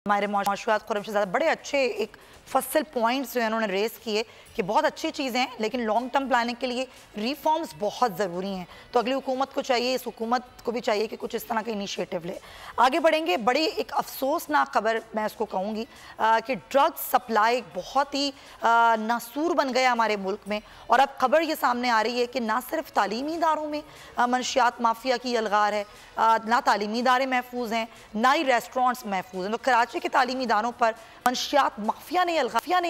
हमारे मौशूआत खुर्रम शहजाद बड़े अच्छे एक फसल पॉइंट्स जो है उन्होंने रेस किए कि बहुत अच्छी चीज़ें हैं, लेकिन लॉन्ग टर्म प्लानिंग के लिए रिफॉर्म्स बहुत ज़रूरी हैं। तो अगली हुकूमत को चाहिए, इस हुकूमत को भी चाहिए कि कुछ इस तरह का इनिशिएटिव ले। आगे बढ़ेंगे। बड़ी एक अफसोसनाक खबर मैं इसको कहूँगी कि ड्रग सप्लाई बहुत ही नासूर बन गया हमारे मुल्क में, और अब खबर ये सामने आ रही है कि ना सिर्फ तालीमी इदारों में मनशियात माफिया की अलगार है, ना तालीमी इदारे महफूज हैं, ना ही रेस्टोरेंट्स महफूज हैं। तो कराची के तालीमी इदारों पर मनशियात माफिया ने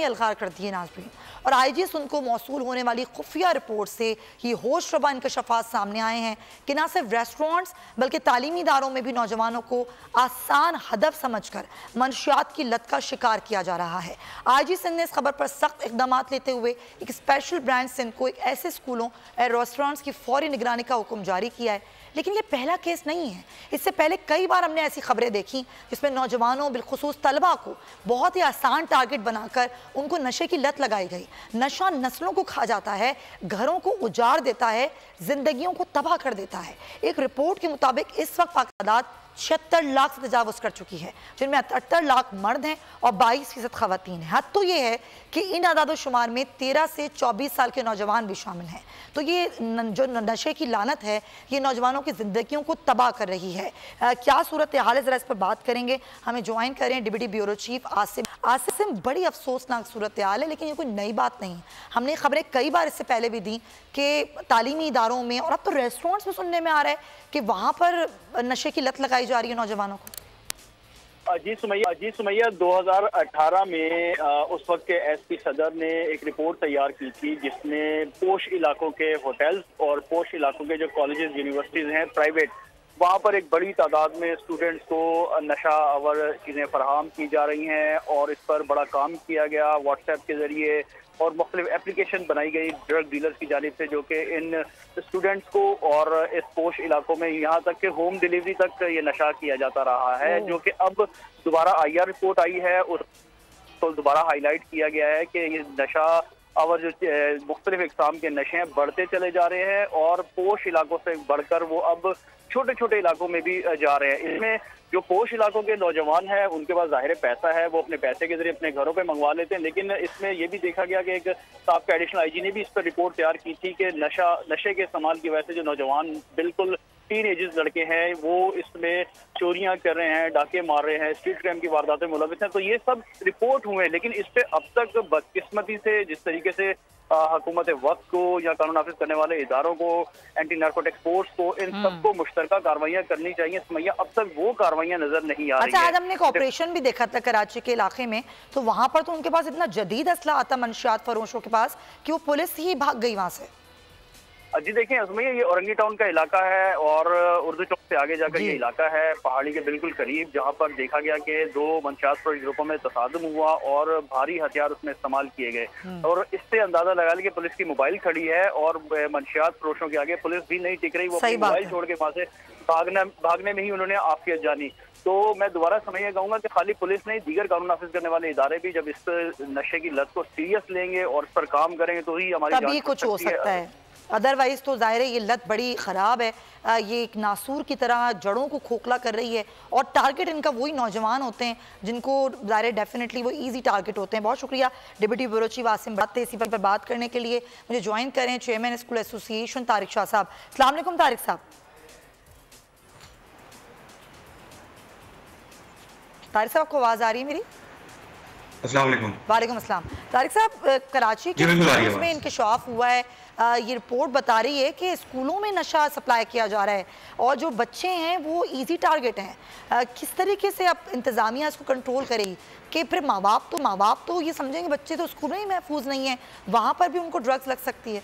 अलगार कर दिए नाज़रीन। और IG सुन को मौसूल होने वाली खुफिया रिपोर्ट से ये होश रबा इंकशाफात सामने आए हैं कि ना सिर्फ रेस्टोरेंट्स बल्कि तालीमी इदारों में भी नौजवानों को आसान हदफ समझकर मनशियात की लत का शिकार किया जा रहा है। IG सिंध ने इस खबर पर सख्त इकदाम लेते हुए एक स्पेशल ब्रांच सिंध को एक ऐसे स्कूलों और रेस्टोरेंट्स की फौरी निगरानी का हुक्म जारी किया है। लेकिन ये पहला केस नहीं है, इससे पहले कई बार हमने ऐसी खबरें देखी जिसमें नौजवानों बिलखुसूस तलबा को बहुत ही आसान टारगेट बनाकर उनको नशे की लत लगाई गई। नशा नस्लों को खा जाता है, घरों को उजाड़ देता है, जिंदगियों को तबाह कर देता है। एक रिपोर्ट के मुताबिक इस वक्त पाकिस्तान 76 लाख से तजावुज कर चुकी है, जिनमें 78 लाख मर्द हैं और 22% खवातीन हैं। हद तो ये है कि इन आदाद शुमार में 13 से 24 साल के नौजवान भी शामिल हैं। तो ये जो नशे की लानत है ये नौजवानों की ज़िंदगियों को तबाह कर रही है। क्या सूरत हाल है, ज़रा इस पर बात करेंगे। हमें ज्वाइन करें डिप्टी ब्यूरो चीफ आसिम। बड़ी अफसोसनाक सूरत हाल है, लेकिन ये कोई नई बात नहीं। हमने खबरें कई बार इससे पहले भी दी कि तालीमी इदारों में और अब तो रेस्टोरेंट्स में सुनने में आ रहा है कि वहाँ पर नशे की लत लगाई जा रही है नौजवानों को। जी सुमैया 2018 में उस वक्त के SP सदर ने एक रिपोर्ट तैयार की थी जिसमें पोश इलाकों के होटल्स और पोश इलाकों के जो कॉलेजेस यूनिवर्सिटीज़ हैं प्राइवेट, वहाँ पर एक बड़ी तादाद में स्टूडेंट्स को नशा आवर चीज़ें फराहम की जा रही हैं और इस पर बड़ा काम किया गया व्हाट्सएप के ज़रिए, और मुख्तलिफ एप्लीकेशन बनाई गई ड्रग डीलर्स की जानिब से जो कि इन स्टूडेंट्स को और इस पोश इलाकों में यहाँ तक कि होम डिलीवरी तक ये नशा किया जाता रहा है, जो कि अब दोबारा IR रिपोर्ट आई है और तो दोबारा हाईलाइट किया गया है कि ये नशा और जो मुख्तलिफ इकसाम के नशे बढ़ते चले जा रहे हैं और पोश इलाकों से बढ़कर वो अब छोटे छोटे इलाकों में भी जा रहे हैं। इसमें जो पोश इलाकों के नौजवान हैं उनके पास ज़ाहिर पैसा है, वो अपने पैसे के जरिए अपने घरों पे मंगवा लेते हैं, लेकिन इसमें यह भी देखा गया कि एक साबका एडिशनल IG ने भी इस पर रिपोर्ट तैयार की थी कि नशे के इस्तेमाल की वजह से जो नौजवान बिल्कुल टीन एजेस लड़के हैं वो इसमें चोरियां कर रहे हैं, डाके मार रहे हैं, स्ट्रीट क्राइम की वारदातें मुलविस हैं। तो ये सब रिपोर्ट हुए, लेकिन इस पे अब तक बदकिस्मती से जिस तरीके से हुकूमत वक्त को या कानून नाफिज करने वाले इदारों को, एंटी नारकोटिक फोर्स को, इन सबको मुश्तरका कार्रवाइयाँ करनी चाहिए समैया, अब तक वो कार्रवाइयाँ नजर नहीं आ रही। अच्छा, आज हमने एक ऑपरेशन भी देखा था कराची के इलाके में, तो वहां पर तो उनके पास इतना जदीद असला आता मंशियात फरोशों के पास कि वो पुलिस ही भाग गई वहां से। जी देखें असमैया, ये औरंगी टाउन का इलाका है और उर्दू चौक से आगे जाकर ये इलाका है पहाड़ी के बिल्कुल करीब, जहाँ पर देखा गया कि दो मंशियात फरोश ग्रुपों में तसादुम हुआ और भारी हथियार उसमें इस्तेमाल किए गए। और इससे अंदाजा लगा लिया कि पुलिस की मोबाइल खड़ी है और मंशियात फरोशों के आगे पुलिस भी नहीं टिक रही, वो अपनी मोबाइल छोड़ के वहाँ से भागने में ही उन्होंने आफियत जानी। तो मैं दोबारा समझिए कहूँगा कि खाली पुलिस नहीं, दीगर कानून नाफिज करने वाले इदारे भी जब इस नशे की लत को सीरियस लेंगे और इस पर काम करेंगे तो ही हमारी तभी कुछ हो सकता है। अदरवाइज तो जाहिर है ये लत बड़ी ख़राब है, ये एक नासूर की तरह जड़ों को खोखला कर रही है और टारगेट इनका वही नौजवान होते हैं जिनको जाहिर डेफिनेटली वो इजी टारगेट होते हैं। बहुत शुक्रिया डिप्टी ब्यूरो चीफ आसिम बात थे इसी पर बात करने के लिए। मुझे ज्वाइन करें chairman school association Tariq Shah साहब। अस्सलाम वालेकुम तारिक साहब। तारिक साहब, आपको आवाज़ आ रही है मेरी? वालेकुम अस्सलाम। तारिक साहब, कराची के में इंकशाफ हुआ है, ये रिपोर्ट बता रही है कि स्कूलों में नशा सप्लाई किया जा रहा है और जो बच्चे हैं वो इजी टारगेट हैं। किस तरीके से अब इंतज़ामिया इसको कंट्रोल करेगी कि फिर माँ बाप तो ये समझेंगे बच्चे तो स्कूल में ही महफूज नहीं है, वहाँ पर भी उनको ड्रग्स लग सकती है।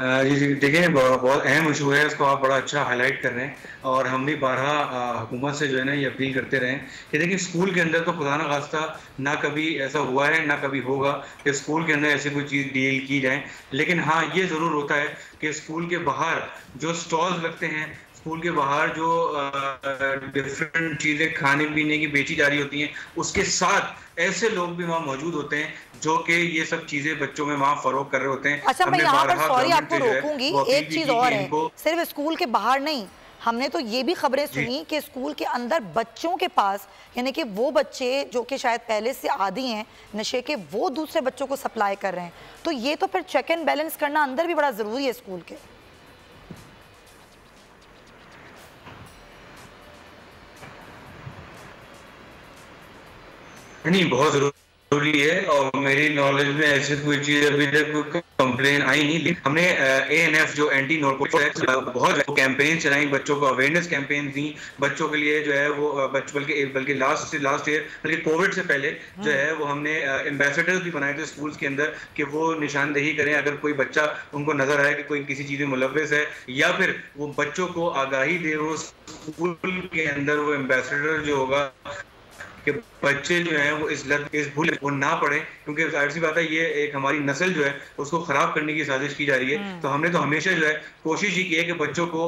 जी देखें, बहुत अहम इशू है, इसको आप बड़ा अच्छा हाईलाइट कर रहे हैं और हम भी बारहा हुकूमत से जो है ना ये अपील करते रहे कि देखिए स्कूल के अंदर तो खुदा न खास्ता ना कभी ऐसा हुआ है ना कभी होगा कि स्कूल के अंदर ऐसी कोई चीज़ डील की जाए, लेकिन हाँ ये ज़रूर होता है कि स्कूल के बाहर जो स्टॉल्स लगते हैं, स्कूल के बाहर जो डिफरेंट चीज़ें खाने पीने की बेची जा रही होती हैं, उसके साथ ऐसे लोग भी वहाँ मौजूद होते हैं जो कि ये सब चीजें बच्चों में वहाँ फरोख्त कर रहे होते हैं। अच्छा, मैं यहाँ पर सॉरी आपको रोकूंगी, एक चीज और है, सिर्फ स्कूल के बाहर नहीं, हमने तो ये भी खबरें सुनी कि स्कूल के अंदर बच्चों के पास, यानी कि वो बच्चे जो कि शायद पहले से आदी हैं नशे के, वो दूसरे बच्चों को सप्लाई कर रहे हैं। तो ये तो फिर चेक एंड बैलेंस करना अंदर भी बड़ा ज़रूरी है स्कूल के। नहीं, बहुत जरूरी है और मेरी नॉलेज में ऐसी कोई चीज अभी तक कंप्लेन आई नहीं। लेकिन हमने ANF जो एंटी नारकोटिक्स बहुत कैंपेन चलाई, बच्चों को अवेयरनेस कैंपेन दी, बच्चों के लिए जो है वो बल्कि लास्ट ईयर बल्कि कोविड से पहले जो है वो हमने एम्बेसडर्स भी बनाए थे स्कूल्स के अंदर कि वो निशानदेही करें अगर कोई बच्चा उनको नजर आए कि कोई किसी चीज में मुलव्वस है, या फिर वो बच्चों को आगाही दे। वो स्कूल के अंदर वो एम्बेसडर जो होगा कि बच्चे जो हैं वो इस भूल वो ना पड़े, क्योंकि जाहिर सी बात है ये एक हमारी नस्ल जो है उसको खराब करने की साजिश की जा रही है। तो हमने तो हमेशा जो है कोशिश ही की है कि बच्चों को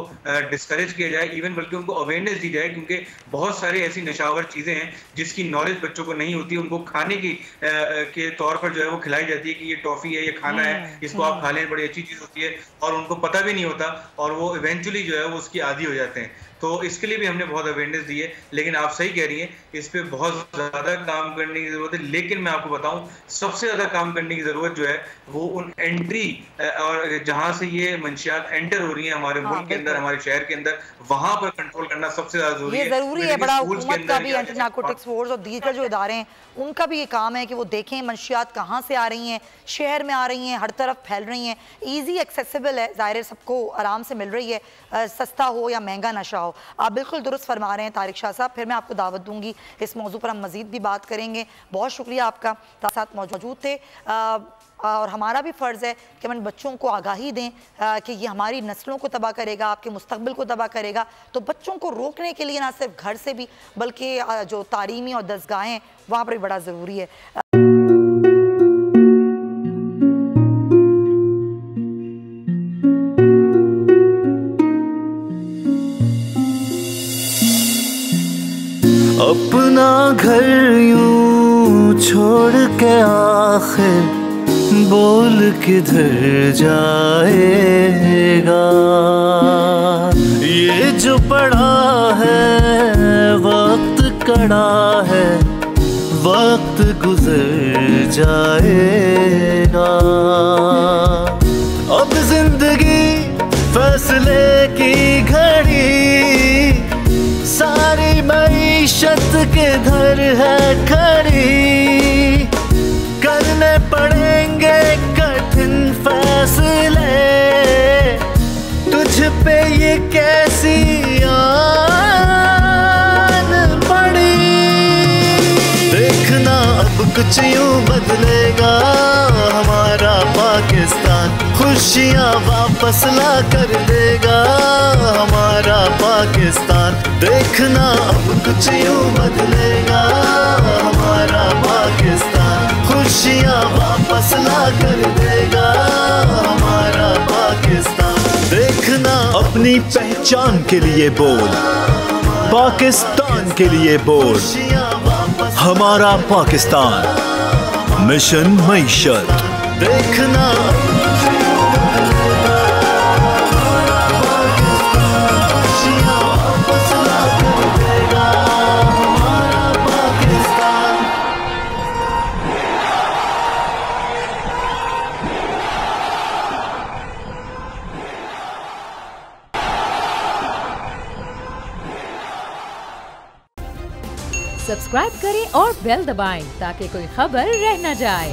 डिस्करेज किया जाए, इवन बल्कि उनको अवेयरनेस दी जाए, क्योंकि बहुत सारी ऐसी नशावर चीजें हैं जिसकी नॉलेज बच्चों को नहीं होती। उनको खाने की के तौर पर जो है वो खिलाई जाती है कि ये टॉफी है, ये खाना है, इसको आप खा लें, बड़ी अच्छी चीज होती है, और उनको पता भी नहीं होता और वो इवेंचुअली जो है वो उसकी आदी हो जाते हैं। तो इसके लिए भी हमने बहुत अवेयरनेस दी है। लेकिन आप सही कह रही हैं, इस पे बहुत ज्यादा काम करने की जरूरत है। लेकिन मैं आपको बताऊं, सबसे ज्यादा काम करने की जरूरत जो है वो उन एंट्री और जहां से ये मंशियात एंटर हो रही है हमारे मुल्क के अंदर, हमारे शहर के अंदर, वहां पर कंट्रोल करना सबसे ज्यादा जरूरी है। ये जरूरी है बड़ा। हुकूमत का भी एंटी नारकोटिक्स फोर्स और दीगर जो इदारे हैं उनका भी ये काम है कि वो देखें मंशियात कहाँ से आ रही हैं, शहर में आ रही हैं, हर तरफ फैल रही हैं, ईजी एक्सेसिबल है, ज़ाहिर है सबको आराम से मिल रही है, सस्ता हो या महंगा नशा हो। आप बिल्कुल दुरुस्त फरमा रहे हैं तारिक शाह साहब। फिर मैं आपको दावत दूंगी, इस मौजू पर हम मज़ीद भी बात करेंगे। बहुत शुक्रिया आपका साथ मौजूद थे। और हमारा भी फ़र्ज़ है कि हम बच्चों को आगाही दें कि ये हमारी नस्लों को तबाह करेगा, आपके मुस्तक़बिल को तबाह करेगा। तो बच्चों को रोकने के लिए ना सिर्फ घर से भी बल्कि जो तालीमी और दरसगाहें हैं वहाँ पर भी बड़ा ज़रूरी है। अपना घर यूं छोड़ के आखिर बोल किधर जाएगा। ये जो पड़ा है वक्त कड़ा है, वक्त गुजर जाएगा। अब जिंदगी फैसले की घड़ी, सारी मईशत किधर है खड़ी। करने पड़ेंगे कठिन फैसले, तुझ पे ये कैसी आन पड़ी। देखना अब कुछ यूं बदलेगा हमारा पाकिस्तान, खुशियाँ वापस ला कर देगा हमारा पाकिस्तान। देखना अब कुछ यूं बदलेगा हमारा पाकिस्तान, खुशियाँ वापस ला कर देगा हमारा पाकिस्तान। देखना अपनी पहचान के लिए बोल, पाकिस्तान के लिए बोल, हमारा पाकिस्तान मिशन मईशत। देखना सब्सक्राइब करें और बेल दबाएं ताकि कोई खबर रह न जाए।